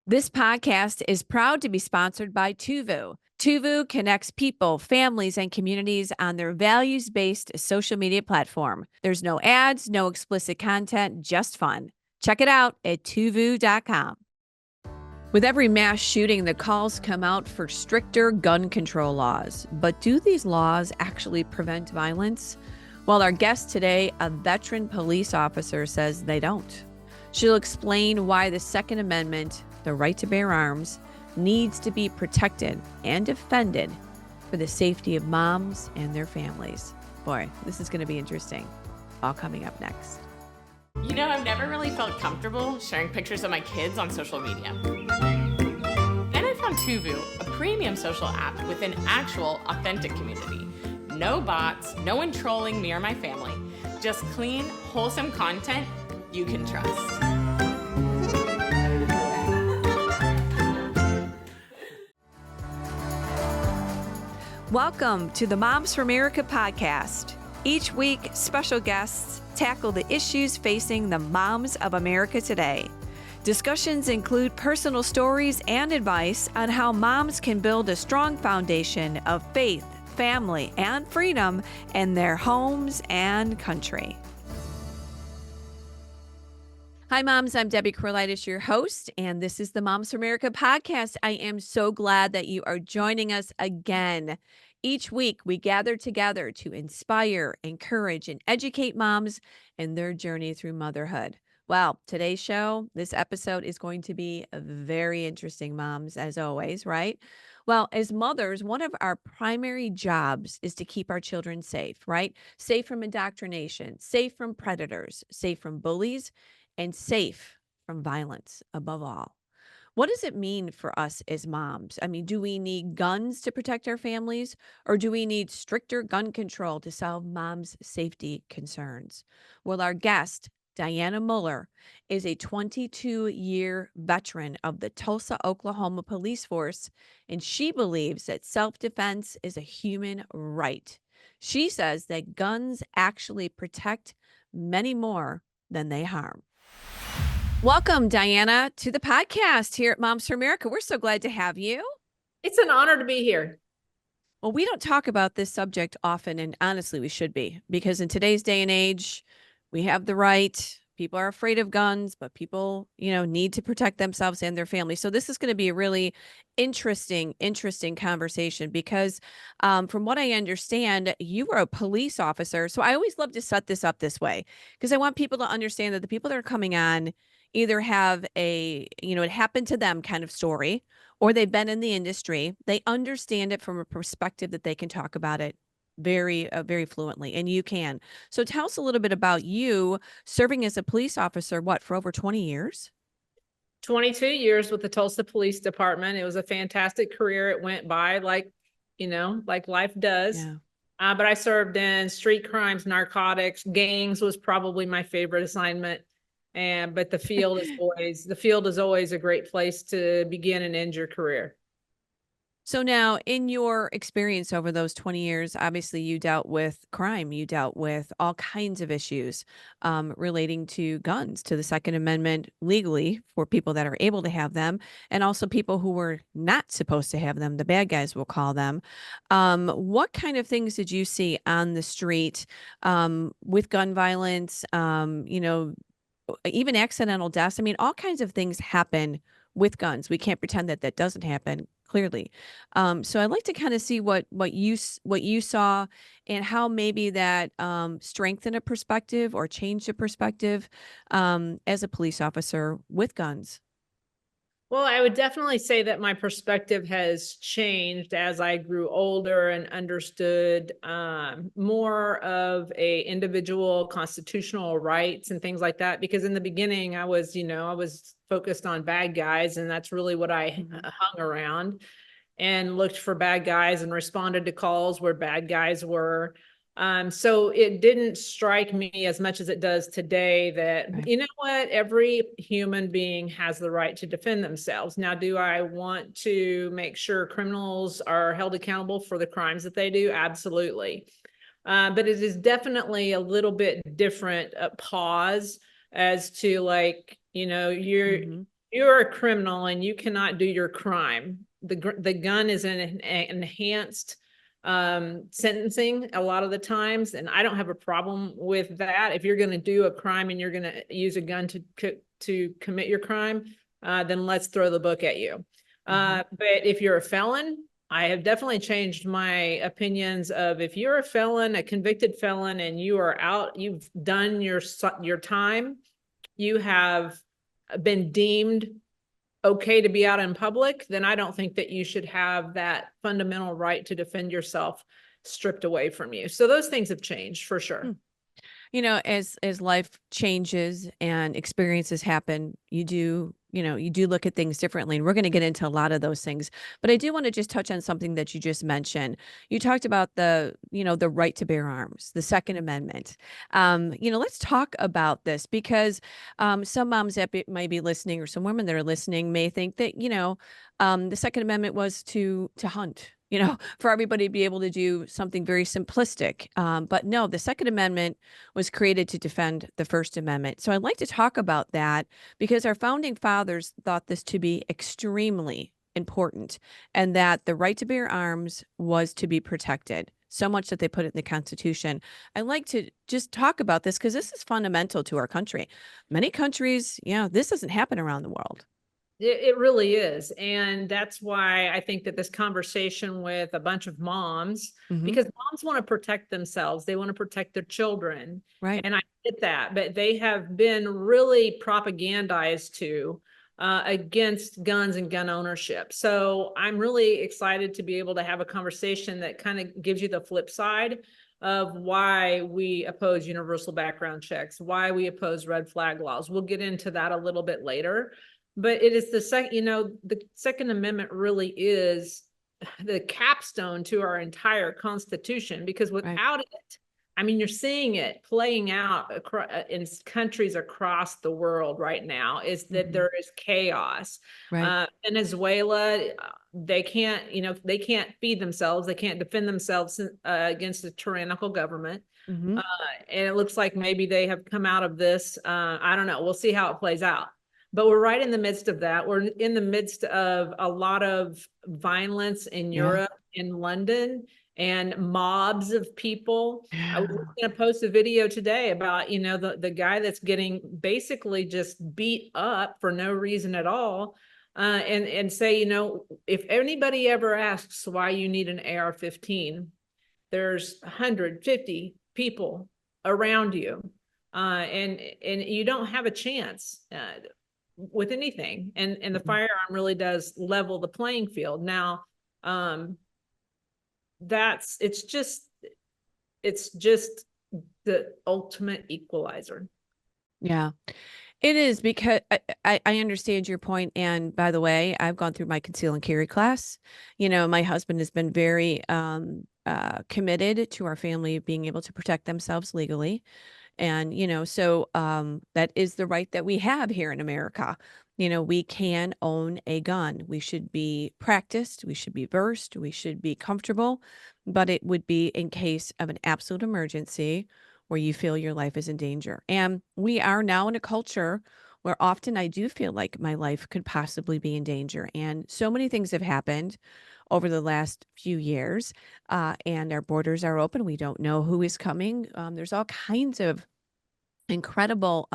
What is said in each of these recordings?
This podcast is proud to be sponsored by Tuvu. Tuvu connects people, families, and communities on their values based social media platform. There's no ads, no explicit content, just fun. Check it out at tuvu.com. With every mass shooting, the calls come out for stricter gun control laws. But do these laws actually prevent violence? Well, our guest today, a veteran police officer, says they don't. She'll explain why the Second Amendment, the right to bear arms, needs to be protected and defended for the safety of moms and their families. Boy, this is going to be interesting. All coming up next. You know, I've never really felt comfortable sharing pictures of my kids on social media. Then I found Tuvu, a premium social app with an actual, authentic community. No bots, no one trolling me or my family. Just clean, wholesome content you can trust. Welcome to the Moms for America podcast. Each week, special guests tackle the issues facing the moms of America today. Discussions include personal stories and advice on how moms can build a strong foundation of faith, family, and freedom in their homes and country. Hi, moms. I'm Debbie Corlitis, your host, and this is the Moms for America podcast. I am so glad that you are joining us again. Each week, we gather together to inspire, encourage, and educate moms in their journey through motherhood. Well, today's show, this episode is going to be very interesting, moms, as always, right? Well, as mothers, one of our primary jobs is to keep our children safe, right? Safe from indoctrination, safe from predators, safe from bullies, and safe from violence above all. What does it mean for us as moms? I mean, do we need guns to protect our families, or do we need stricter gun control to solve moms' safety concerns? Well, our guest, Diana Muller, is a 22-year veteran of the Tulsa, Oklahoma police force, and she believes that self-defense is a human right. She says that guns actually protect many more than they harm. Welcome, Diana, to the podcast here at Moms for America. We're so glad to have you. It's an honor to be here. Well, we don't talk about this subject often, and honestly, we should be, because in today's day and age, we have the right. People are afraid of guns, but people, need to protect themselves and their family. So this is going to be a really interesting conversation because from what I understand, you were a police officer. So I always love to set this up this way because I want people to understand that the people that are coming on either have it happened to them kind of story, or they've been in the industry. They understand it from a perspective that they can talk about it very fluently, and you can. So tell us a little bit about you serving as a police officer, for over 20 years? 22 years with the Tulsa Police Department. It was a fantastic career. It went by like life does. Yeah. But I served in street crimes, narcotics, gangs was probably my favorite assignment. But the field is always a great place to begin and end your career. So now, in your experience over those 20 years, obviously you dealt with crime, you dealt with all kinds of issues relating to guns, to the Second Amendment legally for people that are able to have them, and also people who were not supposed to have them, the bad guys we'll call them. What kind of things did you see on the street with gun violence, even accidental deaths? I mean, all kinds of things happen with guns. We can't pretend that that doesn't happen, clearly. So I'd like to kind of see what you saw and how maybe that strengthened a perspective or changed a perspective as a police officer with guns. Well, I would definitely say that my perspective has changed as I grew older and understood more of a individual constitutional rights and things like that. Because in the beginning, I was focused on bad guys, and that's really what I hung around and looked for bad guys and responded to calls where bad guys were. So it didn't strike me as much as it does today that, Right. you know what, every human being has the right to defend themselves. Now, do I want to make sure criminals are held accountable for the crimes that they do? Absolutely. But it is definitely a little bit different pause as to you're you're a criminal and you cannot do your crime, the gun is an enhanced sentencing a lot of the times, and I don't have a problem with that. If you're going to do a crime and you're going to use a gun to commit your crime, then let's throw the book at you. But if you're a felon, I have definitely changed my opinions of, if you're a felon, a convicted felon, and you are out, you've done your time, you have been deemed okay to be out in public, then I don't think that you should have that fundamental right to defend yourself stripped away from you. So those things have changed for sure. You know, as life changes and experiences happen, you do look at things differently, and we're going to get into a lot of those things. But I do want to just touch on something that you just mentioned. You talked about the right to bear arms, the Second Amendment. Let's talk about this, because some moms that might be listening, or some women that are listening, may think that the Second Amendment was to hunt, for everybody to be able to do something very simplistic. But no, the Second Amendment was created to defend the First Amendment. So I'd like to talk about that, because our founding fathers thought this to be extremely important, and that the right to bear arms was to be protected, so much that they put it in the Constitution. I'd like to just talk about this, because this is fundamental to our country. Many countries, this doesn't happen around the world. It really is. And that's why I think that this conversation with a bunch of moms, because moms want to protect themselves, they want to protect their children. Right. And I get that, but they have been really propagandized against guns and gun ownership. So I'm really excited to be able to have a conversation that kind of gives you the flip side of why we oppose universal background checks, why we oppose red flag laws. We'll get into that a little bit later. But it is the Second Amendment really is the capstone to our entire Constitution, because without it, I mean, you're seeing it playing out in countries across the world right now, is that there is chaos. Right. Venezuela, they can't feed themselves. They can't defend themselves against a tyrannical government. And it looks like maybe they have come out of this. I don't know. We'll see how it plays out. But we're right in the midst of that. We're in the midst of a lot of violence in Europe, in London, and mobs of people. I was going to post a video today about, the guy that's getting basically just beat up for no reason at all. And say, if anybody ever asks why you need an AR-15, there's 150 people around you. And you don't have a chance with anything, and the firearm really does level the playing field. Now, it's just the ultimate equalizer. Yeah, it is, because I understand your point. And by the way, I've gone through my conceal and carry class. My husband has been very committed to our family being able to protect themselves legally. And, so that is the right that we have here in America. We can own a gun. We should be practiced. We should be versed. We should be comfortable. But it would be in case of an absolute emergency where you feel your life is in danger. And we are now in a culture where often I do feel like my life could possibly be in danger. And so many things have happened over the last few years, and our borders are open. We don't know who is coming. There's all kinds of incredible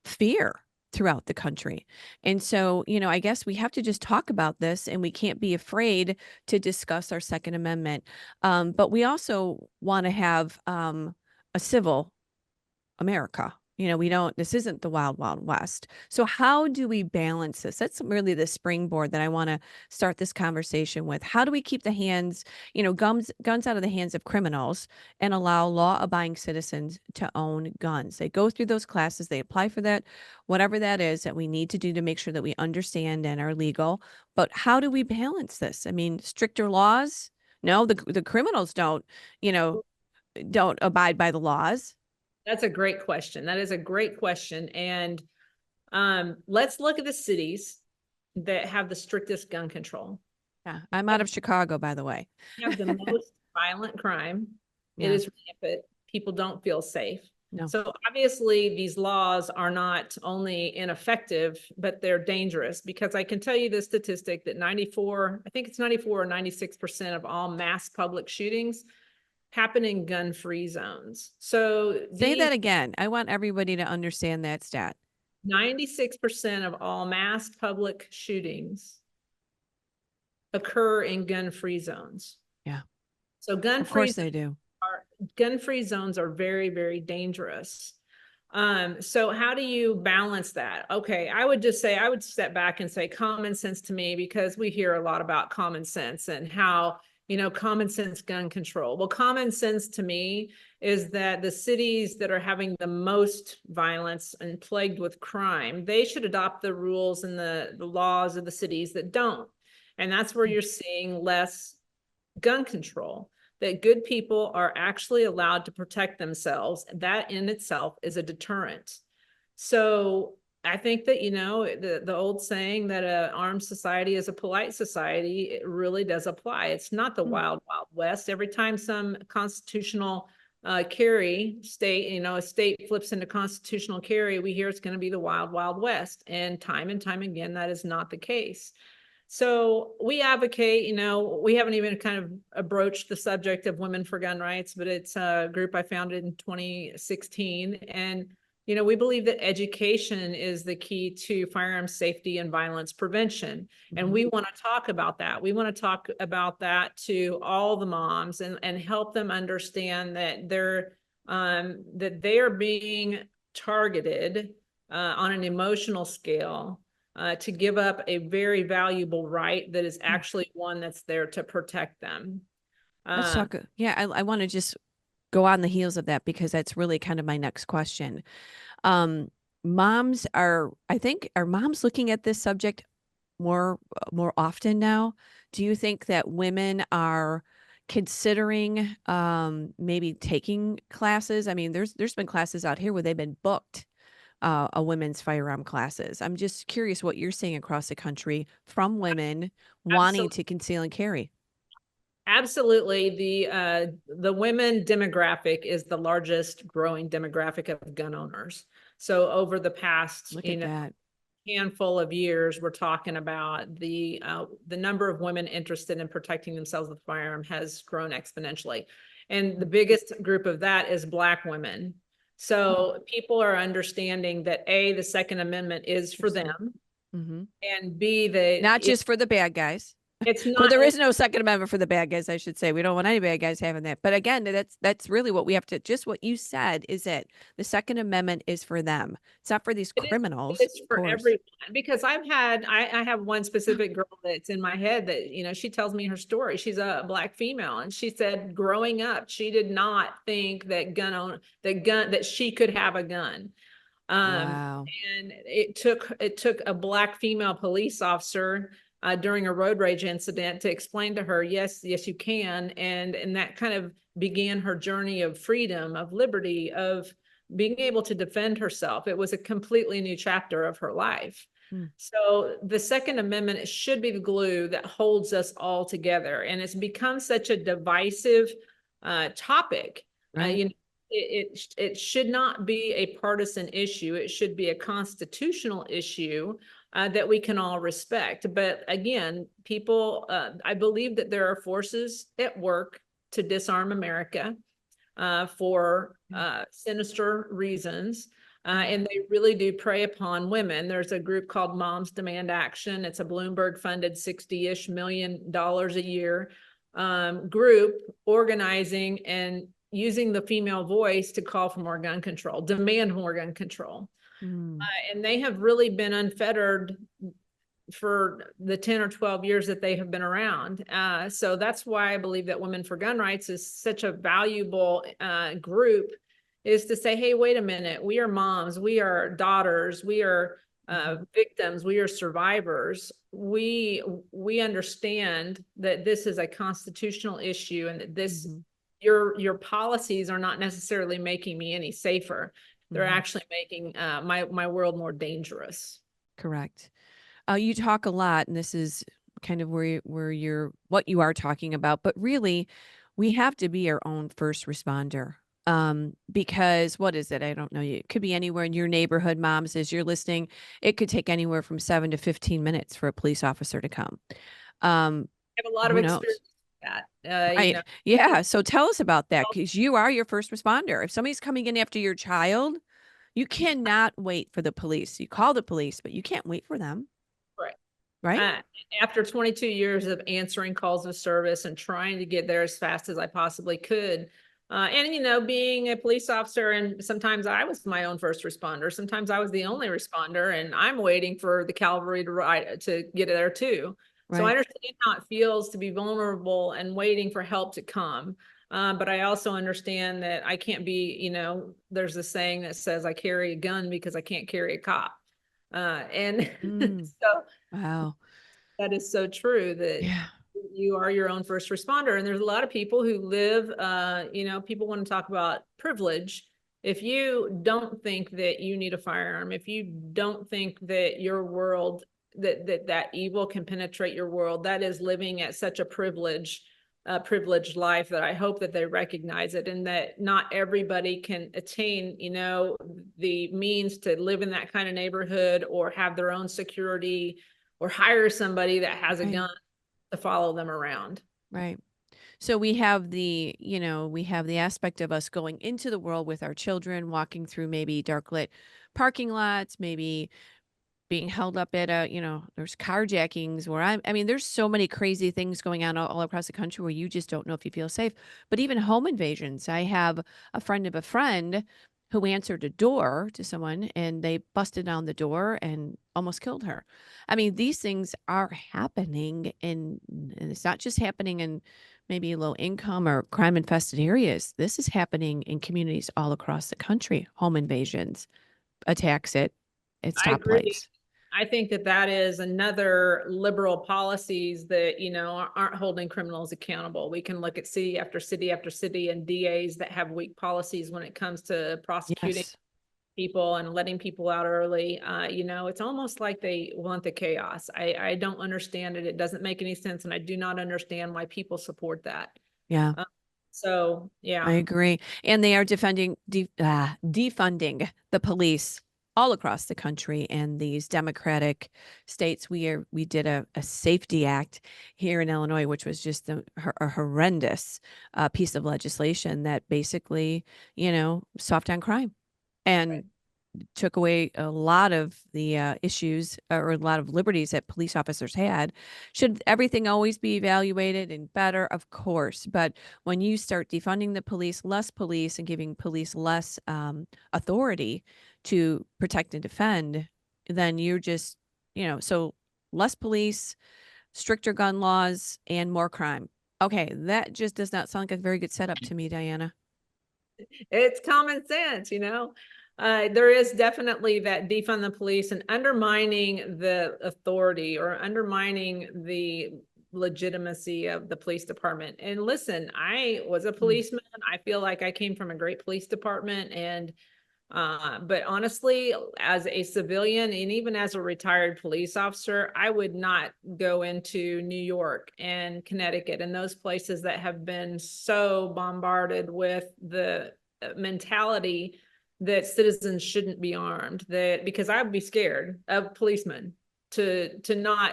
fear throughout the country. And so, I guess we have to just talk about this, and we can't be afraid to discuss our Second Amendment. But we also want to have a civil America. This isn't the wild, wild west. So how do we balance this? That's really the springboard that I want to start this conversation with. How do we keep the guns out of the hands of criminals and allow law-abiding citizens to own guns? They go through those classes, they apply for that, whatever that is that we need to do to make sure that we understand and are legal. But how do we balance this? I mean, stricter laws? No, the criminals don't abide by the laws. That's a great question. That is a great question. And let's look at the cities that have the strictest gun control. Yeah, I'm out of Chicago, by the way. They have the most violent crime. It is rampant. People don't feel safe. No. So obviously these laws are not only ineffective, but they're dangerous, because I can tell you the statistic that 94, I think it's 94 or 96% of all mass public shootings happen in gun-free zones. So Say these that again. I want everybody to understand that stat. 96% of all mass public shootings occur in gun-free zones. Yeah. So Of gun-free course they do. gun-free zones are very, very dangerous. So how do you balance that? Okay, I would just say, I would step back and say common sense to me, because we hear a lot about common sense and how, common sense gun control. Well, common sense to me is that the cities that are having the most violence and plagued with crime, they should adopt the rules and the laws of the cities that don't. And that's where you're seeing less gun control, that good people are actually allowed to protect themselves. That in itself is a deterrent. So I think that, the old saying that an armed society is a polite society, it really does apply. It's not the wild, wild west. Every time some constitutional carry state, a state flips into constitutional carry, we hear it's going to be the wild, wild west. And time again, that is not the case. So we advocate, we haven't even kind of broached the subject of Women for Gun Rights, but it's a group I founded in 2016. And, we believe that education is the key to firearm safety and violence prevention. And we want to talk about that. We want to talk about that to all the moms and help them understand that they are being targeted on an emotional scale, to give up a very valuable right that is actually one that's there to protect them. Let's talk. Yeah, I want to just go on the heels of that, because that's really kind of my next question. Moms are moms looking at this subject more often now? Do you think that women are considering maybe taking classes? I mean, there's been classes out here where they've been booked, a women's firearm classes. I'm just curious what you're seeing across the country from women wanting to conceal and carry. Absolutely. The women demographic is the largest growing demographic of gun owners. So over the past, Look at that. handful of years, we're talking about the number of women interested in protecting themselves with a firearm has grown exponentially. And the biggest group of that is Black women. So people are understanding that A, the Second Amendment is for them, and B, not just for the bad guys. It's not. Well, there is no Second Amendment for the bad guys, I should say. We don't want any bad guys having that. But again, that's really what we have to, just what you said is it. The Second Amendment is for them. It's not for these criminals. It's for everyone, because I have one specific girl that's in my head that, she tells me her story. She's a Black female, and she said growing up, she did not think that she could have a gun. Wow. And it took a Black female police officer during a road rage incident to explain to her, yes, you can. And that kind of began her journey of freedom, of liberty, of being able to defend herself. It was a completely new chapter of her life. So the Second Amendment should be the glue that holds us all together. And it's become such a divisive topic. Right. It should not be a partisan issue. It should be a constitutional issue that we can all respect. But again, I believe that there are forces at work to disarm America for sinister reasons. And they really do prey upon women. There's a group called Moms Demand Action. It's a Bloomberg funded $60-ish million a year group organizing and using the female voice to call for more gun control, demand more gun control. And they have really been unfettered for the 10 or 12 years that they have been around. So that's why I believe that Women for Gun Rights is such a valuable group, is to say, hey, wait a minute, we are moms, we are daughters, we are victims, we are survivors. We understand that this is a constitutional issue, and that this your policies are not necessarily making me any safer. They're actually making my world more dangerous. Correct. You talk a lot, and this is kind of what you are talking about, but really we have to be our own first responder. Because what is it? I don't know. It could be anywhere in your neighborhood, moms, as you're listening. It could take anywhere from 7 to 15 minutes for a police officer to come. I have a lot of Who experience knows? with that. Right. Yeah. So tell us about that, because you are your first responder. If somebody's coming in after your child, you cannot wait for the police. You call the police, but you can't wait for them. Right. Right. After 22 years of answering calls of service and trying to get there as fast as I possibly could, and being a police officer, and sometimes I was my own first responder, sometimes I was the only responder, and I'm waiting for the cavalry to get there too. So I Right. understand how it feels to be vulnerable and waiting for help to come. But I also understand that I can't be, there's a saying that says I carry a gun because I can't carry a cop. And Mm, so wow. that is so true that Yeah. you are your own first responder. And there's a lot of people who live, people want to talk about privilege. If you don't think that you need a firearm, if you don't think that your world, that evil can penetrate your world, that is living at such a privileged life, that I hope that they recognize it, and that not everybody can attain, the means to live in that kind of neighborhood or have their own security or hire somebody that has a Right. gun to follow them around. Right. So we have we have the aspect of us going into the world with our children, walking through maybe dark lit parking lots, maybe being held up at there's carjackings where I mean, there's so many crazy things going on all across the country where you just don't know if you feel safe. But even home invasions. I have a friend of a friend who answered a door to someone and they busted down the door and almost killed her. I mean, these things are happening and it's not just happening in maybe low income or crime infested areas. This is happening in communities all across the country. Home invasions, attacks at I agree. stoplights. I think that is another liberal policies that, aren't holding criminals accountable. We can look at city after city after city and DAs that have weak policies when it comes to prosecuting Yes. people and letting people out early. It's almost like they want the chaos. I don't understand it. It doesn't make any sense. And I do not understand why people support that. Yeah, So, I yeah. agree. And they are defunding the police all across the country and these democratic states. We did a safety act here in Illinois, which was just a horrendous piece of legislation that basically, soft on crime and took away a lot of the issues or a lot of liberties that police officers had. Should everything always be evaluated and better? Of course. But when you start defunding the police, less police, and giving police less authority to protect and defend, then you're just, so less police, stricter gun laws, and more crime. Okay, that just does not sound like a very good setup to me, Diana. It's common sense, there is definitely that defund the police and undermining the authority or undermining the legitimacy of the police department. And listen, I was a policeman. I feel like I came from a great police department, and but honestly, as a civilian and even as a retired police officer, I would not go into New York and Connecticut and those places that have been so bombarded with the mentality that citizens shouldn't be armed, because I would be scared of policemen to not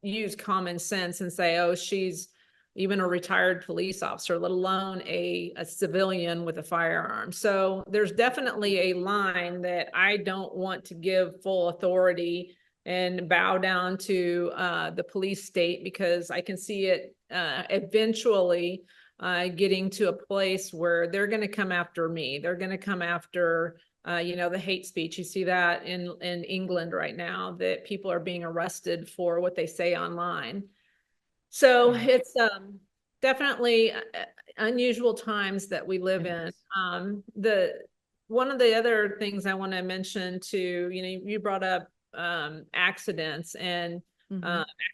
use common sense and say, oh, she's even a retired police officer, let alone a civilian with a firearm. So there's definitely a line that I don't want to give full authority and bow down to the police state, because I can see it eventually getting to a place where they're going to come after me. They're going to come after the hate speech. You see that in England right now, that people are being arrested for what they say online. So it's definitely unusual times that we live in. One of the other things I want to mention too, you brought up accidents and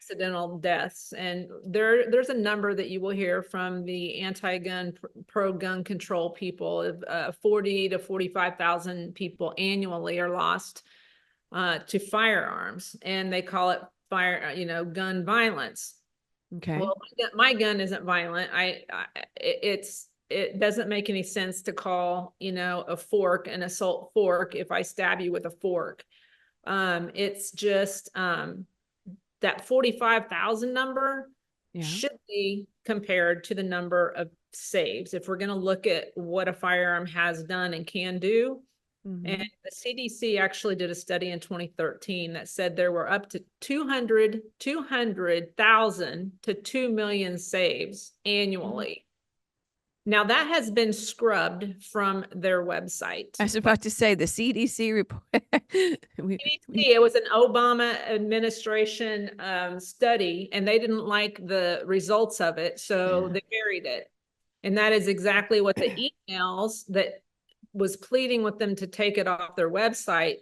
accidental deaths, and there's a number that you will hear from the anti-gun pro-gun control people of 40 to 45,000 people annually are lost to firearms, and they call it gun violence. Okay. Well, my gun isn't violent. It's it doesn't make any sense to call, a fork an assault fork if I stab you with a fork. It's just, that 45,000 number Yeah. should be compared to the number of saves. If we're going to look at what a firearm has done and can do. And Mhm. the CDC actually did a study in 2013 that said there were up to 200,000 to 2 million saves annually. Now that has been scrubbed from their website. I was about to say the CDC report. we, we, It was an Obama administration study, and they didn't like the results of it, so Yeah. they buried it. And that is exactly what the emails that was pleading with them to take it off their website.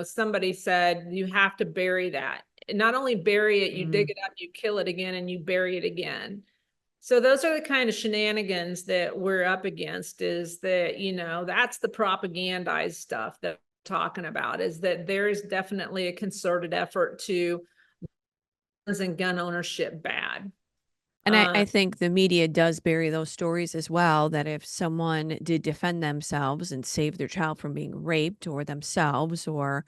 Somebody said, you have to bury that. And not only bury it, you dig it up, you kill it again, and you bury it again. So those are the kind of shenanigans that we're up against, is that, that's the propagandized stuff that we're talking about, is that there is definitely a concerted effort to guns and gun ownership bad. And I think the media does bury those stories as well, that if someone did defend themselves and save their child from being raped or themselves or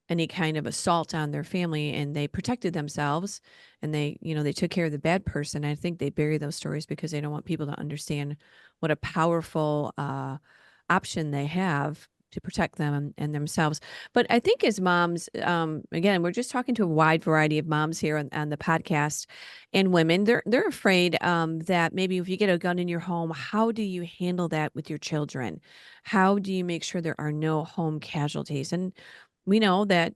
any kind of assault on their family and they protected themselves and they took care of the bad person, I think they bury those stories because they don't want people to understand what a powerful option they have to protect them and themselves. But I think as moms, again, we're just talking to a wide variety of moms here on the podcast, and women, they're afraid that maybe if you get a gun in your home, how do you handle that with your children? How do you make sure there are no home casualties? And we know that,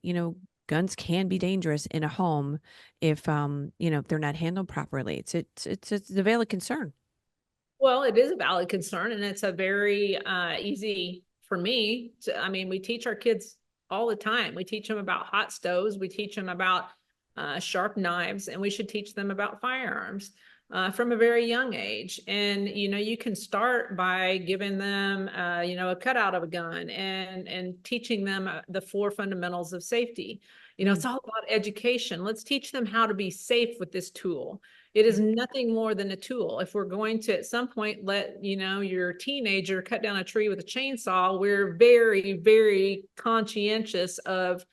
guns can be dangerous in a home if if they're not handled properly. It's a valid concern. Well, it is a valid concern, and it's a very easy for me to, we teach our kids all the time. We teach them about hot stoves. We teach them about sharp knives, and we should teach them about firearms from a very young age. And, you can start by giving them, a cutout of a gun and teaching them the 4 fundamentals of safety. It's all about education. Let's teach them how to be safe with this tool. It is nothing more than a tool. If we're going to at some point let, your teenager cut down a tree with a chainsaw, we're very, very conscientious of,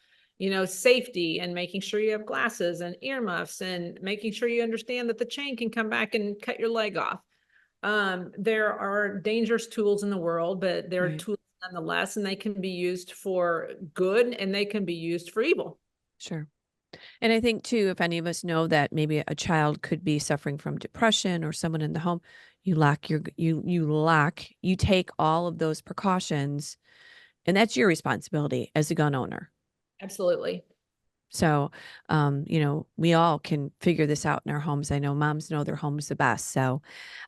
safety and making sure you have glasses and earmuffs and making sure you understand that the chain can come back and cut your leg off. There are dangerous tools in the world, but there are Right. tools nonetheless, and they can be used for good and they can be used for evil. Sure. And I think too, if any of us know that maybe a child could be suffering from depression or someone in the home, you take all of those precautions, and that's your responsibility as a gun owner. Absolutely. So, we all can figure this out in our homes. I know moms know their homes the best. So,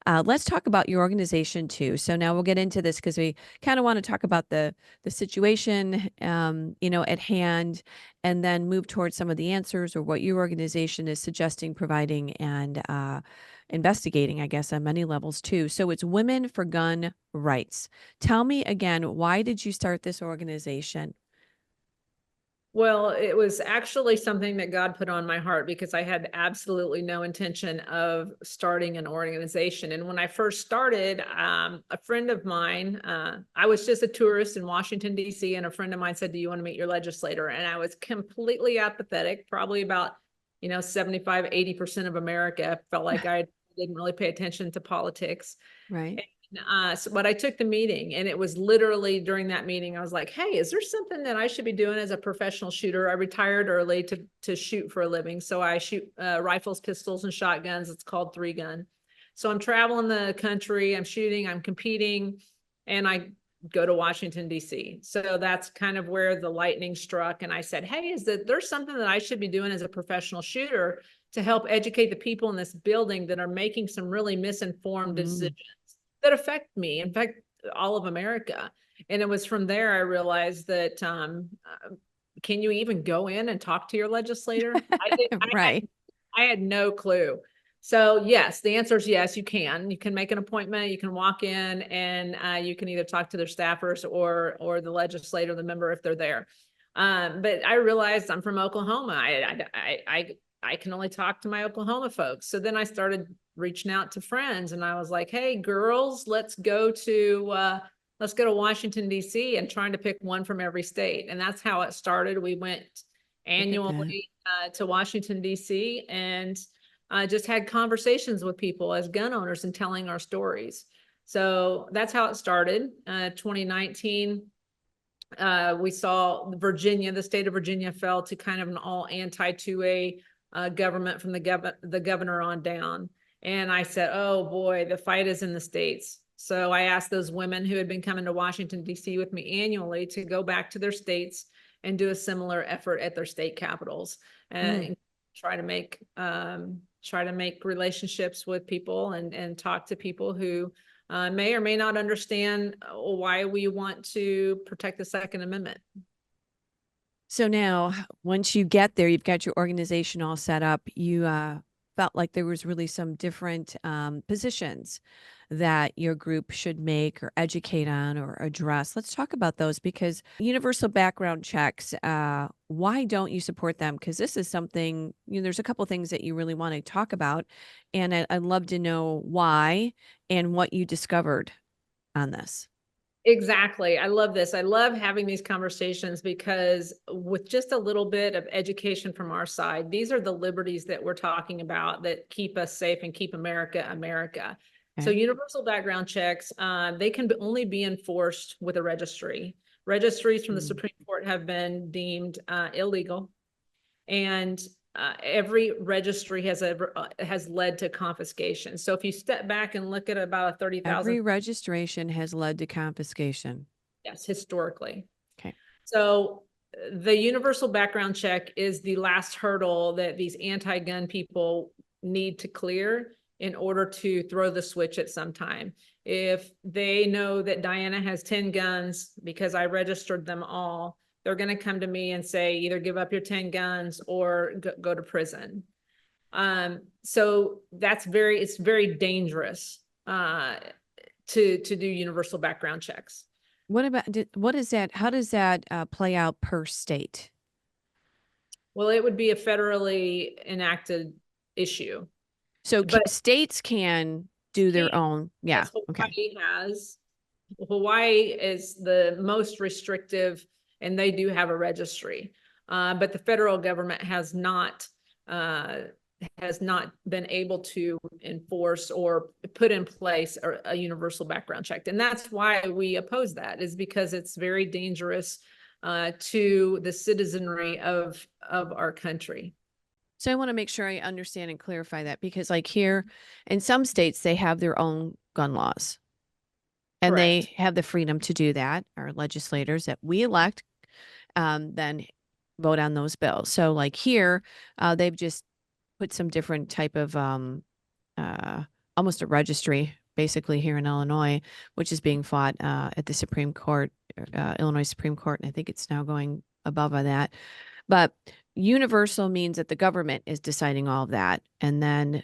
let's talk about your organization too. So now we'll get into this because we kind of want to talk about the situation, at hand, and then move towards some of the answers or what your organization is suggesting, providing, and investigating, I guess, on many levels too. So it's Women for Gun Rights. Tell me again, why did you start this organization? Well, it was actually something that God put on my heart because I had absolutely no intention of starting an organization. And when I first started, a friend of mine, I was just a tourist in Washington, D.C., and a friend of mine said, "Do you want to meet your legislator?" And I was completely apathetic, probably about, 75, 80% of America felt like I didn't really pay attention to politics. Right. But I took the meeting, and it was literally during that meeting, I was like, "Hey, is there something that I should be doing as a professional shooter?" I retired early to shoot for a living. So I shoot rifles, pistols, and shotguns. It's called 3-gun. So I'm traveling the country, I'm shooting, I'm competing, and I go to Washington, D.C. So that's kind of where the lightning struck. And I said, "Hey, there's something that I should be doing as a professional shooter to help educate the people in this building that are making some really misinformed decisions that affect me, in fact, all of America." And it was from there I realized that, can you even go in and talk to your legislator? Right. I had no clue. So yes, the answer is yes, you can. You can make an appointment, you can walk in, and you can either talk to their staffers or the legislator, the member, if they're there. But I realized I'm from Oklahoma. I can only talk to my Oklahoma folks. So then I started reaching out to friends, and I was like, hey, girls, let's go to Washington, D.C. and trying to pick one from every state. And that's how it started. We went annually to Washington, D.C. and just had conversations with people as gun owners and telling our stories. So that's how it started. 2019, we saw Virginia, the state of Virginia fell to kind of an all anti-2A government from the governor on down. And I said, oh boy, the fight is in the states. So I asked those women who had been coming to Washington, D.C. with me annually to go back to their states and do a similar effort at their state capitals and try to make relationships with people and talk to people who may or may not understand why we want to protect the Second Amendment. So now, once you get there, you've got your organization all set up. You felt like there was really some different positions that your group should make or educate on or address. Let's talk about those, because universal background checks, why don't you support them? Because this is something, there's a couple things that you really want to talk about, and I'd love to know why and what you discovered on this. Exactly. I love this. I love having these conversations because with just a little bit of education from our side, these are the liberties that we're talking about that keep us safe and keep America, America. Okay. So universal background checks, they can only be enforced with a registry. Registries from the Supreme Court have been deemed illegal. And every registry has led to confiscation. So if you step back and look at about a 30,000. Every registration has led to confiscation. Yes, historically. Okay. So the universal background check is the last hurdle that these anti-gun people need to clear in order to throw the switch at some time. If they know that Diana has 10 guns because I registered them all, they're going to come to me and say, either give up your 10 guns or go to prison. So it's very dangerous to do universal background checks. What is that? How does that play out per state? Well, it would be a federally enacted issue. So states can do their own. Yeah. Okay. Hawaii is the most restrictive, and they do have a registry, but the federal government has not been able to enforce or put in place a universal background check. And that's why we oppose that, is because it's very dangerous to the citizenry of our country. So I want to make sure I understand and clarify that, because like here in some states, they have their own gun laws. And Correct. They have the freedom to do that. Our legislators that we elect then vote on those bills. So like here, they've just put some different type of almost a registry basically here in Illinois, which is being fought at the Supreme Court, Illinois Supreme Court. And I think it's now going above that. But universal means that the government is deciding all of that. And then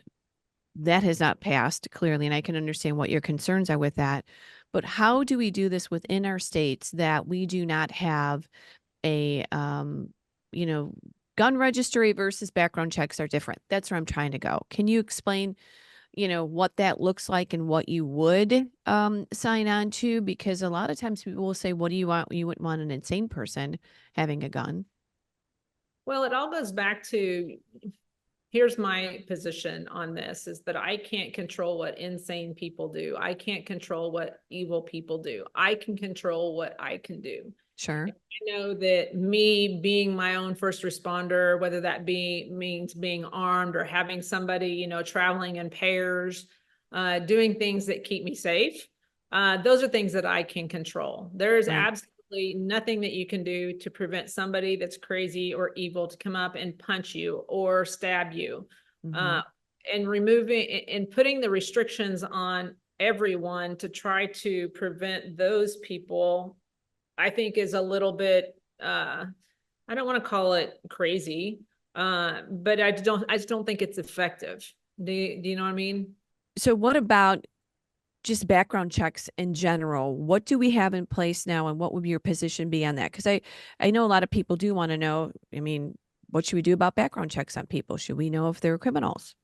that has not passed clearly. And I can understand what your concerns are with that. But how do we do this within our states that we do not have a, gun registry versus background checks are different? That's where I'm trying to go. Can you explain, what that looks like and what you would sign on to? Because a lot of times people will say, what do you want? You wouldn't want an insane person having a gun. Well, it all goes back to, here's my position on this, is that I can't control what insane people do. I can't control what evil people do. I can control what I can do. Sure. I know that me being my own first responder, whether that means being armed or having somebody, traveling in pairs, doing things that keep me safe. Those are things that I can control. There's absolutely nothing that you can do to prevent somebody that's crazy or evil to come up and punch you or stab you. And removing and putting the restrictions on everyone to try to prevent those people, I think is a little bit, I don't want to call it crazy, but I just don't think it's effective. Do you know what I mean? So what about just background checks in general? What do we have in place now, and what would your position be on that? Because I know a lot of people do want to know, what should we do about background checks on people? Should we know if they're criminals?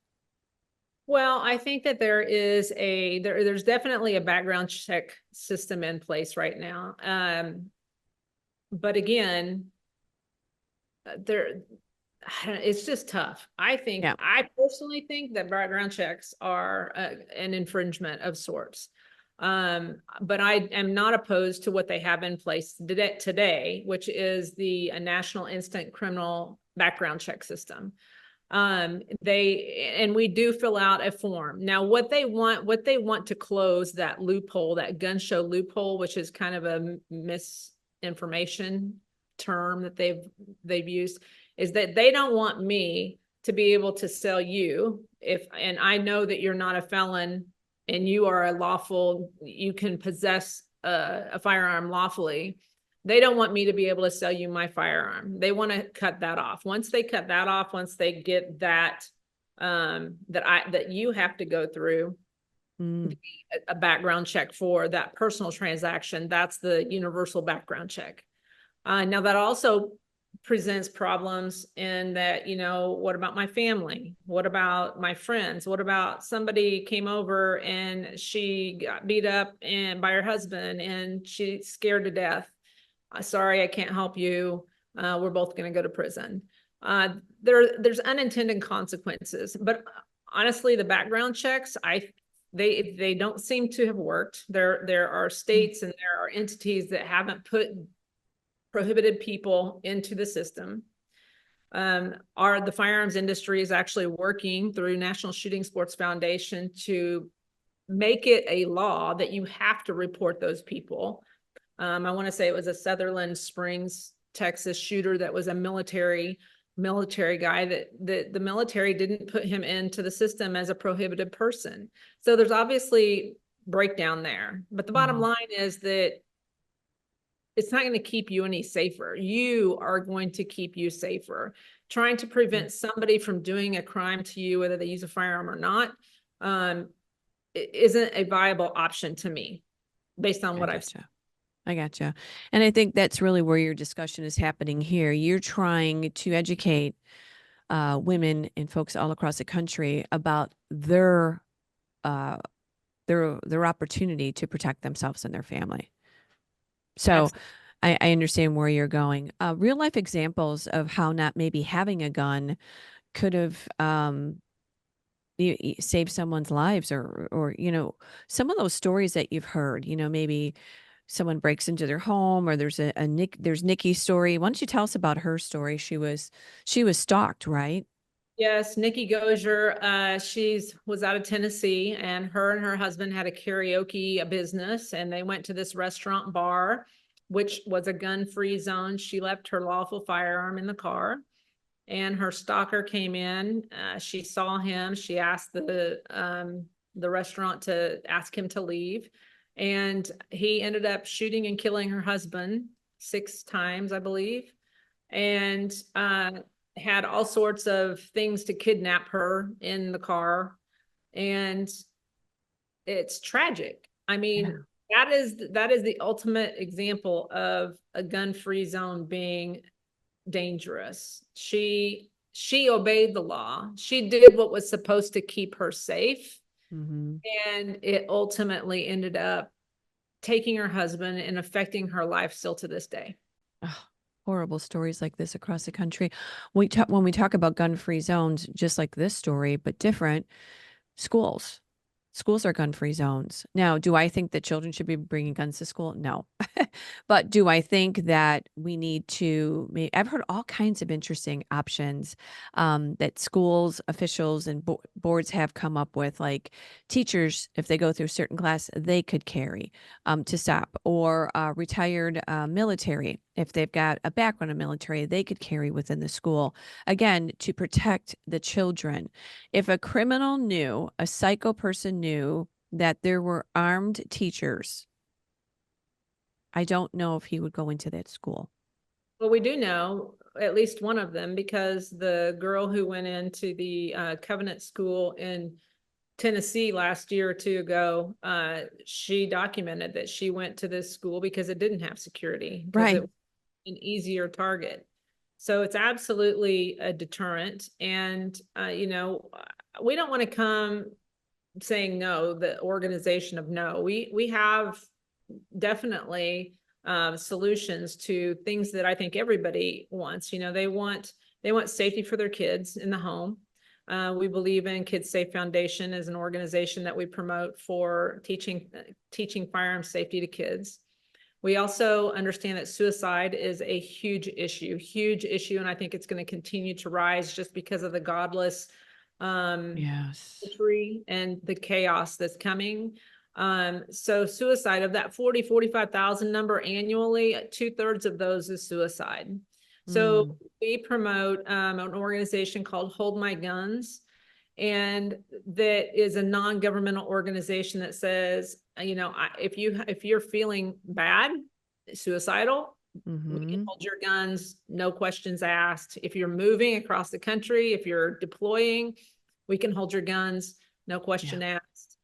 Well, I think that there's definitely a background check system in place right now. But again, there, it's just tough. Yeah. I personally think that background checks are an infringement of sorts. But I am not opposed to what they have in place today, which is the National Instant Criminal Background Check System. We do fill out a form. Now, what they want to close that loophole, that gun show loophole, which is kind of a misinformation term that they've used, is that they don't want me to be able to sell you and I know that you're not a felon and you are you can possess a firearm lawfully. They don't want me to be able to sell you my firearm. They want to cut that off. Once they cut that off, once they get that, that you have to go through a background check for that personal transaction, that's the universal background check. Now that also presents problems in that, what about my family? What about my friends? What about somebody came over and she got beat up by her husband and she's scared to death? Sorry, I can't help you. We're both going to go to prison. There's unintended consequences, but honestly, the background checks, they don't seem to have worked. There are states and there are entities that haven't prohibited people into the system. The firearms industry is actually working through National Shooting Sports Foundation to make it a law that you have to report those people. I want to say it was a Sutherland Springs, Texas shooter that was a military guy that the military didn't put him into the system as a prohibited person. So there's obviously breakdown there. But the bottom line is that it's not going to keep you any safer. You are going to keep you safer. Trying to prevent somebody from doing a crime to you, whether they use a firearm or not, isn't a viable option to me based on what I've seen. I gotcha. And I think that's really where your discussion is happening here. You're trying to educate women and folks all across the country about their opportunity to protect themselves and their family. So I understand where you're going. Real life examples of how not maybe having a gun could have saved someone's lives or some of those stories that you've heard, maybe someone breaks into their home or there's there's Nikki's story. Why don't you tell us about her story? She was stalked, right? Yes, Nikki Gozier, was out of Tennessee and her husband had a karaoke business and they went to this restaurant bar, which was a gun-free zone. She left her lawful firearm in the car and her stalker came in. She saw him. She asked the restaurant to ask him to leave. And he ended up shooting and killing her husband 6 times, I believe. And had all sorts of things to kidnap her in the car. And it's tragic. I mean, that is the ultimate example of a gun-free zone being dangerous. She obeyed the law. She did what was supposed to keep her safe. And it ultimately ended up taking her husband and affecting her life still to this day. Oh, horrible stories like this across the country. When we talk about gun-free zones, just like this story, but different, schools are gun-free zones. Now, do I think that children should be bringing guns to school? No. But do I think that we need to, I've heard all kinds of interesting options that schools, officials, and boards have come up with, like teachers, if they go through a certain class, they could carry to stop, or retired military, if they've got a background in military, they could carry within the school, again, to protect the children. If a criminal knew, a psycho person knew that there were armed teachers, I don't know if he would go into that school. Well, we do know at least one of them because the girl who went into the Covenant School in Tennessee last year or 2 ago, she documented that she went to this school because it didn't have security. Right. It was an easier target. So it's absolutely a deterrent. And, we don't want to come saying no, the organization of no. We have definitely solutions to things that I think everybody wants. You know, they want safety for their kids in the home. We believe in Kids Safe Foundation as an organization that we promote for teaching firearm safety to kids. We also understand that suicide is a huge issue, and I think it's going to continue to rise just because of the godless Yes. country and the chaos that's coming. So suicide, of that 45,000 number annually, 2/3 of those is suicide. So we promote an organization called Hold My Guns, and that is a non-governmental organization that says, you know, if you're feeling bad, suicidal, we can hold your guns, no questions asked. If you're moving across the country, if you're deploying, we can hold your guns, no question asked.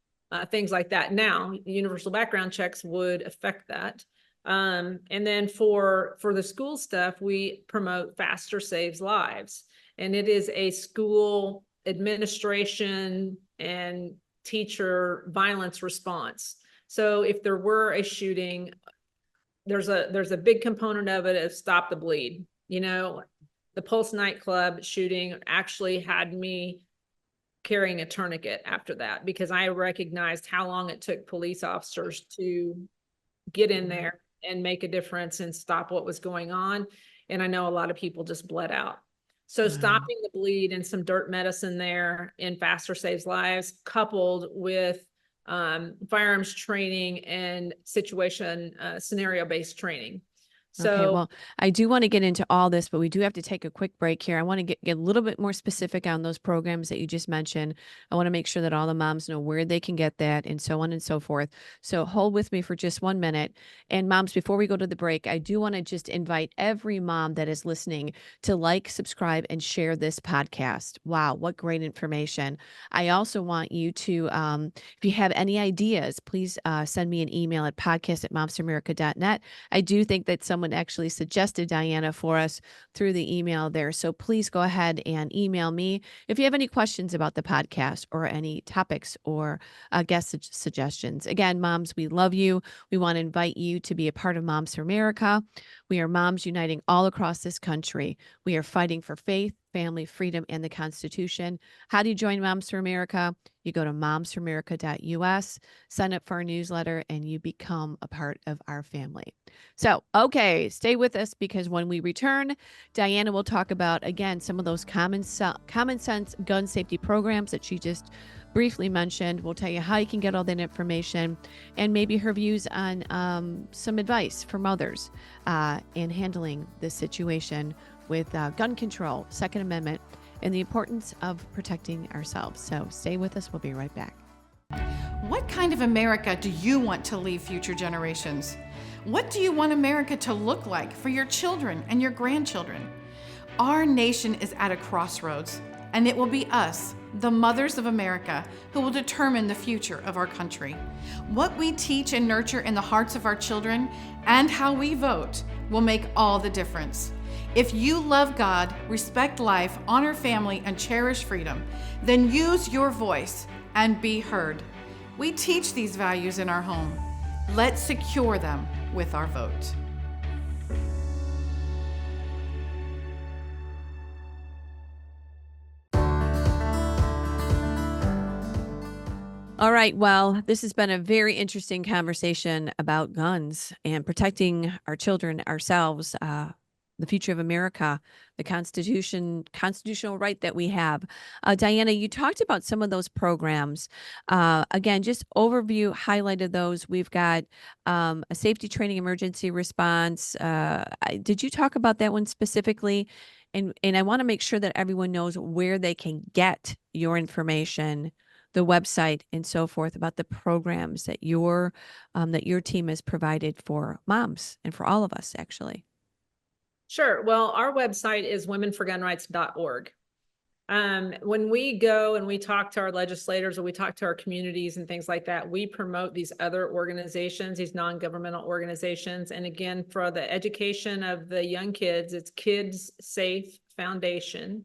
Things like that. Now, universal background checks would affect that. And then for the school stuff, we promote Faster Saves Lives. And it is a school administration and teacher violence response. So if there were a shooting, there's a big component of it of stop the bleed. You know, the Pulse nightclub shooting actually had me carrying a tourniquet after that, because I recognized how long it took police officers to get in there and make a difference and stop what was going on. And I know a lot of people just bled out. So stopping the bleed and some dirt medicine there in Faster Saves Lives, coupled with firearms training and scenario-based training. So, okay, well, I do want to get into all this, but we do have to take a quick break here. I want to get a little bit more specific on those programs that you just mentioned. I want to make sure that all the moms know where they can get that and so on and so forth. So hold with me for just 1 minute. And moms, before we go to the break, I do want to just invite every mom that is listening to like, subscribe, and share this podcast. Wow, what great information. I also want you to, if you have any ideas, please send me an email at podcast@momsforamerica.net. I do think that someone actually suggested Diana for us through the email there. So please go ahead and email me if you have any questions about the podcast or any topics or guest suggestions. Again, moms, we love you. We want to invite you to be a part of Moms for America. We are moms uniting all across this country. We are fighting for faith, family, freedom, and the Constitution. How do you join Moms for America? You go to momsforamerica.us, sign up for our newsletter, and you become a part of our family. So, okay, stay with us, because when we return, Diana will talk about, again, some of those common sense gun safety programs that she just briefly mentioned. We'll tell you how you can get all that information, and maybe her views on some advice for mothers in handling this situation with gun control, Second Amendment, and the importance of protecting ourselves. So stay with us. We'll be right back. What kind of America do you want to leave future generations? What do you want America to look like for your children and your grandchildren? Our nation is at a crossroads, and it will be us, the mothers of America, who will determine the future of our country. What we teach and nurture in the hearts of our children and how we vote will make all the difference. If you love God, respect life, honor family, and cherish freedom, then use your voice and be heard. We teach these values in our home. Let's secure them with our vote. All right. Well, this has been a very interesting conversation about guns and protecting our children, ourselves, the future of America, the constitutional right that we have. Diana, you talked about some of those programs. Again, just overview, highlighted those. We've got a safety training emergency response. Did you talk about that one specifically? And I want to make sure that everyone knows where they can get your information, the website, and so forth, about the programs that your team has provided for moms and for all of us, actually. Sure. Well, our website is womenforgunrights.org. When we go and we talk to our legislators or we talk to our communities and things like that, we promote these other organizations, these non-governmental organizations. And again, for the education of the young kids, it's Kids Safe Foundation.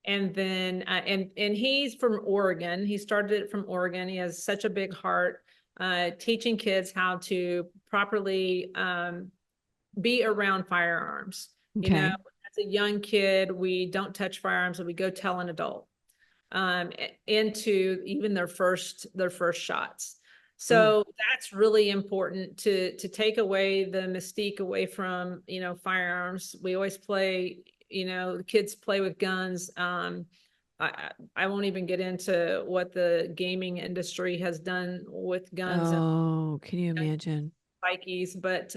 And then, and he's from Oregon. He started it from Oregon. He has such a big heart, teaching kids how to properly be around firearms. You know, Okay. as a young kid, we don't touch firearms, and we go tell an adult into even their first shots. So that's really important to take away the mystique away from, you know, firearms. We always play, you know, the kids play with guns. I won't even get into what the gaming industry has done with guns and Oh, can you imagine? psyches, but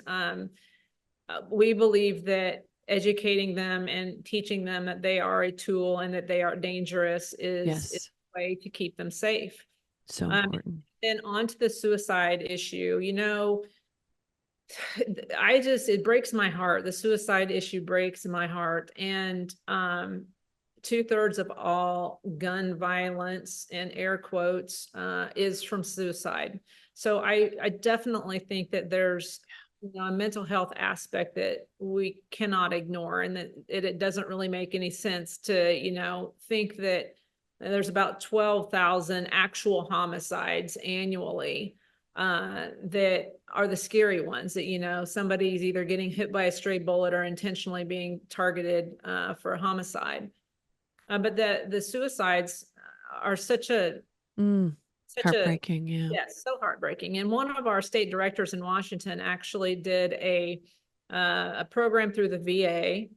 we believe that educating them and teaching them that they are a tool and that they are dangerous is Yes. a way to keep them safe. So Um, important. Then on to the suicide issue. You know, it breaks my heart. The suicide issue breaks my heart. And 2/3 of all gun violence, and air quotes, is from suicide. So I definitely think that there's, you know, a mental health aspect that we cannot ignore, and that it doesn't really make any sense to, you know, think that there's about 12,000 actual homicides annually, that are the scary ones, that, you know, somebody's either getting hit by a stray bullet or intentionally being targeted for a homicide. But the suicides are such a Mm, heartbreaking. Yeah. yes, so heartbreaking. And one of our state directors in Washington actually did a program through the VA,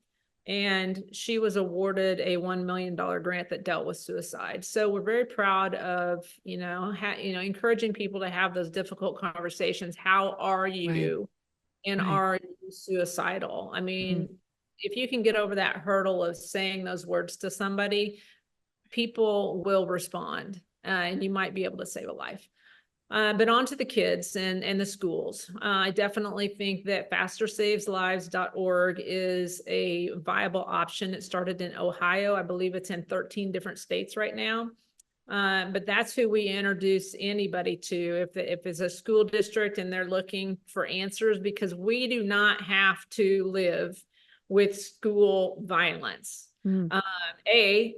and she was awarded a $1 million grant that dealt with suicide. So we're very proud of, you know, encouraging people to have those difficult conversations. How are Right. you? And Right. are you suicidal? I mean, Mm. if you can get over that hurdle of saying those words to somebody, people will respond, and you might be able to save a life. But on to the kids and the schools. I definitely think that fasterSavesLives.org is a viable option. It started in Ohio. I believe it's in 13 different states right now. But that's who we introduce anybody to if it's a school district and they're looking for answers, because we do not have to live with school violence. Mm.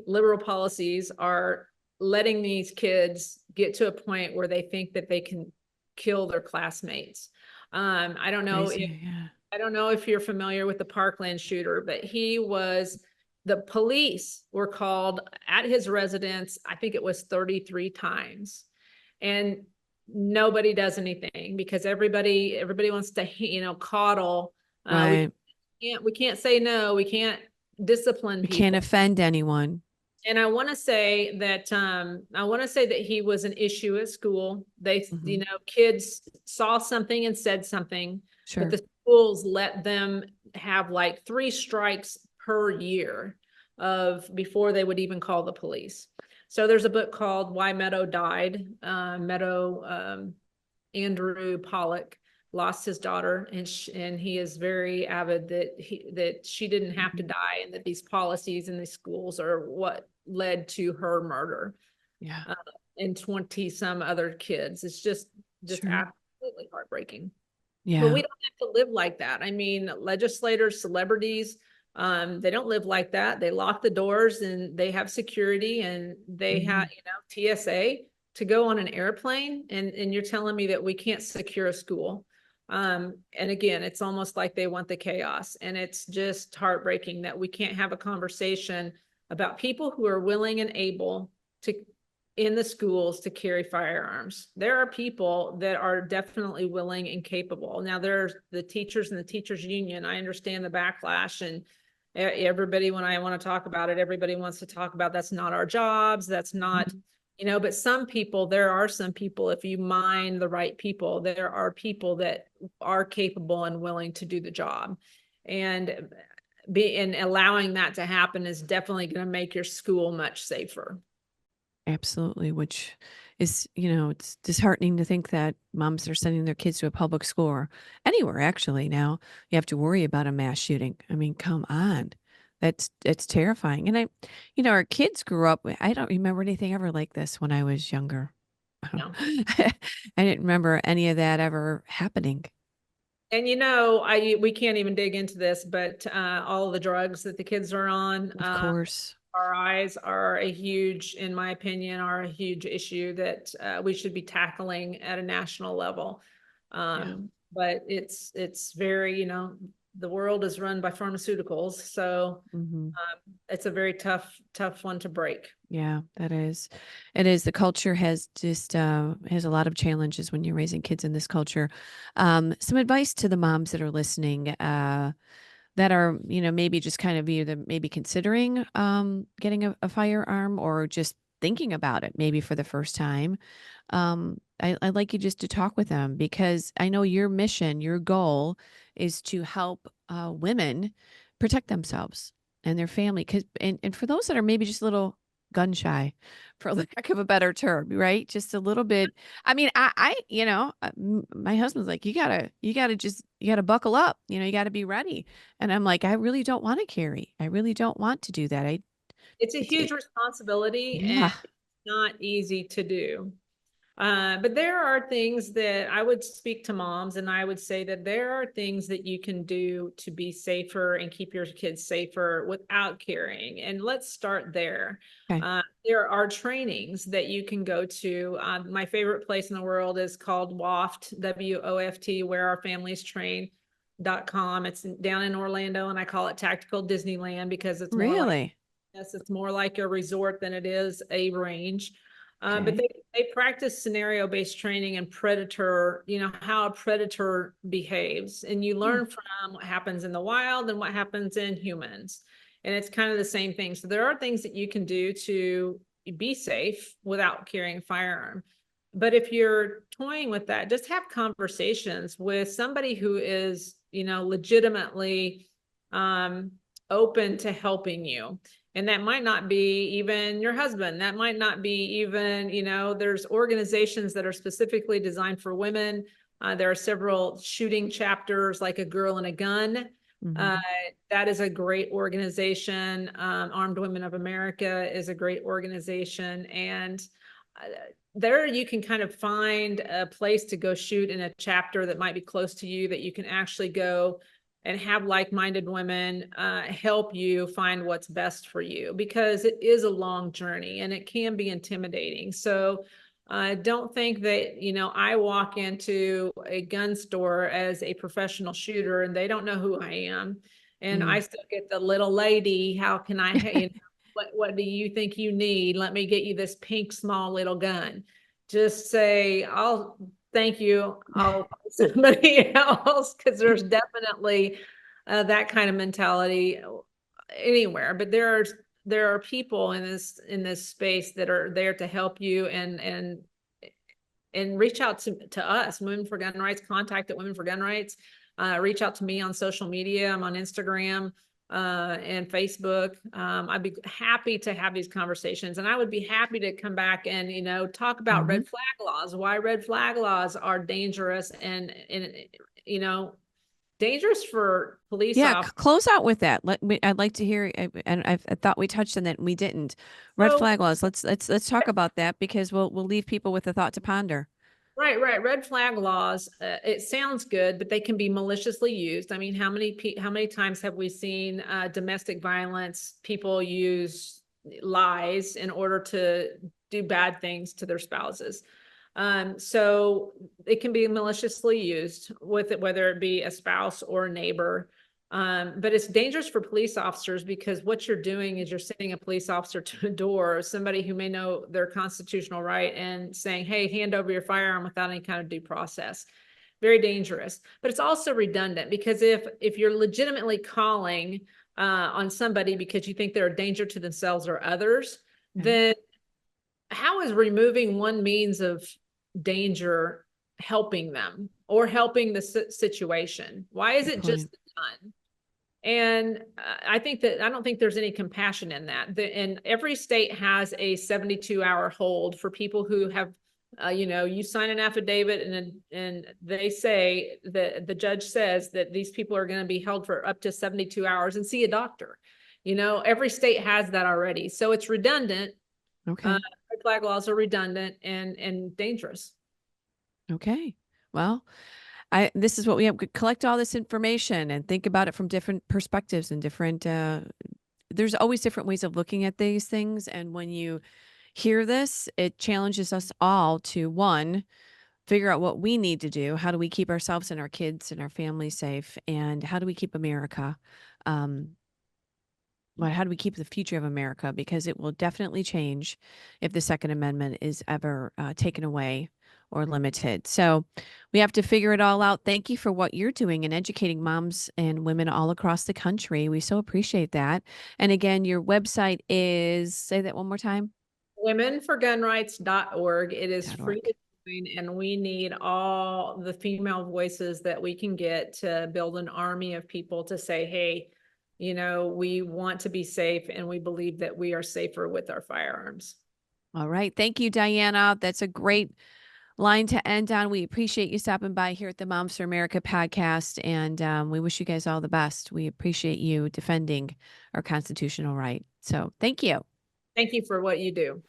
Liberal policies are letting these kids get to a point where they think that they can kill their classmates. I don't know Crazy. Yeah. I don't know if you're familiar with the Parkland shooter, but the police were called at his residence, I think it was 33 times. And nobody does anything because everybody wants to, you know, coddle. Right. We can't say no. We can't discipline We can't people. offend anyone. And I want to say that he was an issue at school. You Mhm. know, kids saw something and said something, but Sure. the schools let them have like 3 strikes per year before they would even call the police. So there's a book called Why Meadow Died. Andrew Pollock lost his daughter, and he is very avid that she didn't have to Mhm. die, and that these policies in these schools are what led to her murder Yeah. and 20 some other kids. It's just Sure. absolutely heartbreaking. But Yeah. we don't have to live like that. I mean, legislators, celebrities, they don't live like that. They lock the doors and they have security, and they have, Mhm. you know, TSA to go on an airplane. And you're telling me that we can't secure a school. And again, it's almost like they want the chaos, and it's just heartbreaking that we can't have a conversation about people who are willing and able to in the schools to carry firearms. There are people that are definitely willing and capable. Now there's the teachers and the teachers union. I understand the backlash, and everybody, when I want to talk about it, everybody wants to talk about that's not our jobs. That's not, Mhm. you know, but there are some people, if you mind the right people, there are people that are capable and willing to do the job. And allowing that to happen is definitely going to make your school much safer. Absolutely. Which is, it's disheartening to think that moms are sending their kids to a public school or anywhere actually now. You have to worry about a mass shooting. I mean, come on. It's terrifying. And our kids grew up, I don't remember anything ever like this when I was younger. No. I didn't remember any of that ever happening. And you know, we can't even dig into this, but all of the drugs that the kids are on, Of course. RIs are in my opinion, are a huge issue that we should be tackling at a national level. But it's very, the world is run by pharmaceuticals, so it's a very tough one to break. Yeah, that is. It is. The culture has just has a lot of challenges when you're raising kids in this culture. Some advice to the moms that are listening, that are, maybe just kind of either maybe considering getting a firearm or just thinking about it maybe for the first time. I'd like you just to talk with them, because I know your mission, your goal is to help women protect themselves and their family. And for those that are maybe just a little gun shy, for lack of a better term, right? Just a little bit. I mean, my husband's like, you gotta buckle up, you gotta be ready. And I'm like, I really don't want to carry. I really don't want to do that. It's a huge responsibility and Yeah. it's not easy to do. But there are things that I would speak to moms, and I would say that there are things that you can do to be safer and keep your kids safer without carrying. And let's start there. Okay. There are trainings that you can go to. My favorite place in the world is called WOFT, WOFT, Where Our Families Train.com. It's down in Orlando, and I call it Tactical Disneyland because it's more like, Really? yes, it's more like a resort than it is a range. But Okay. they practice scenario-based training and predator, how a predator behaves. And you learn from what happens in the wild and what happens in humans. And it's kind of the same thing. So there are things that you can do to be safe without carrying a firearm. But if you're toying with that, just have conversations with somebody who is, legitimately open to helping you. And that might not be even your husband. That might not be even, there's organizations that are specifically designed for women. There are several shooting chapters like A Girl and a Gun. That is a great organization. Armed Women of America is a great organization. And there you can kind of find a place to go shoot in a chapter that might be close to you, that you can actually go and have like-minded women help you find what's best for you, because it is a long journey and it can be intimidating. So don't think that, I walk into a gun store as a professional shooter and they don't know who I am. And I still get the little lady, how can I, what do you think you need? Let me get you this pink, small little gun. Just say, thank you. I'll find somebody else, because there's definitely that kind of mentality anywhere. But there are people in this space that are there to help you and reach out to us, Women for Gun Rights. Contact at Women for Gun Rights. Reach out to me on social media. I'm on Instagram and Facebook. I'd be happy to have these conversations, and I would be happy to come back and, talk about red flag laws, why red flag laws are dangerous and dangerous for police officers. Close out with that. I'd like to hear, and I thought we touched on that and we didn't. Red flag laws. Let's talk about that, because we'll leave people with a thought to ponder. Right. Red flag laws. It sounds good, but they can be maliciously used. I mean, how many times have we seen domestic violence? People use lies in order to do bad things to their spouses. So it can be maliciously used with it, whether it be a spouse or a neighbor. But it's dangerous for police officers, because what you're doing is you're sending a police officer to a door, somebody who may know their constitutional right, and saying, hey, hand over your firearm without any kind of due process. Very dangerous. But it's also redundant, because if you're legitimately calling on somebody because you think they're a danger to themselves or others, then how is removing one means of danger helping them or helping the situation? Why is it just done? And I don't think there's any compassion in that. And every state has a 72-hour hold for people who have, you sign an affidavit and they say that the judge says that these people are going to be held for up to 72 hours and see a doctor. Every state has that already. So it's redundant. Okay. Red flag laws are redundant and dangerous. Okay. Well, this is what we have. Collect all this information and think about it from different perspectives and different there's always different ways of looking at these things. And when you hear this, it challenges us all to one, figure out what we need to do. How do we keep ourselves and our kids and our families safe? And how do we keep America? Um, how do we keep the future of America? Because it will definitely change if the Second Amendment is ever taken away or limited. So we have to figure it all out. Thank you for what you're doing and educating moms and women all across the country. We so appreciate that. And again, your website is, say that one more time. Womenforgunrights.org. It is .org. free to join, and we need all the female voices that we can get to build an army of people to say, hey, you know, we want to be safe, and we believe that we are safer with our firearms. All right. Thank you, Diana. That's a great line to end on. We appreciate you stopping by here at the Moms for America podcast, and we wish you guys all the best. We appreciate you defending our constitutional right. So thank you. Thank you for what you do.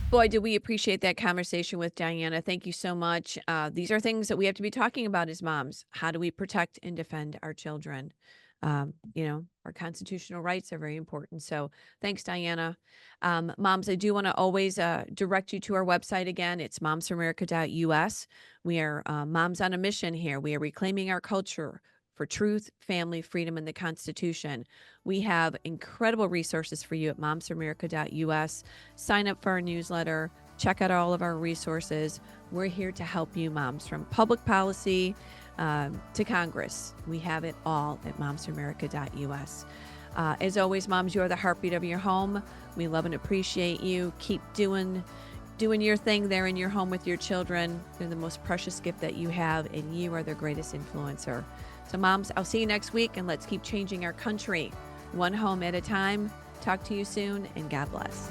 Boy, do we appreciate that conversation with Diana. Thank you so much. These are things that we have to be talking about as moms. How do we protect and defend our children? Our constitutional rights are very important. So thanks, Diana. Moms, I do want to always direct you to our website again. It's momsforamerica.us. We are moms on a mission here. We are reclaiming our culture for truth, family, freedom, and the Constitution. We have incredible resources for you at momsforamerica.us. Sign up for our newsletter. Check out all of our resources. We're here to help you, moms, from public policy to Congress. We have it all at momsforamerica.us. As always, moms, you are the heartbeat of your home. We love and appreciate you. Keep doing your thing there in your home with your children. They're the most precious gift that you have, and you are their greatest influencer. So, moms, I'll see you next week, and let's keep changing our country one home at a time. Talk to you soon, and God bless.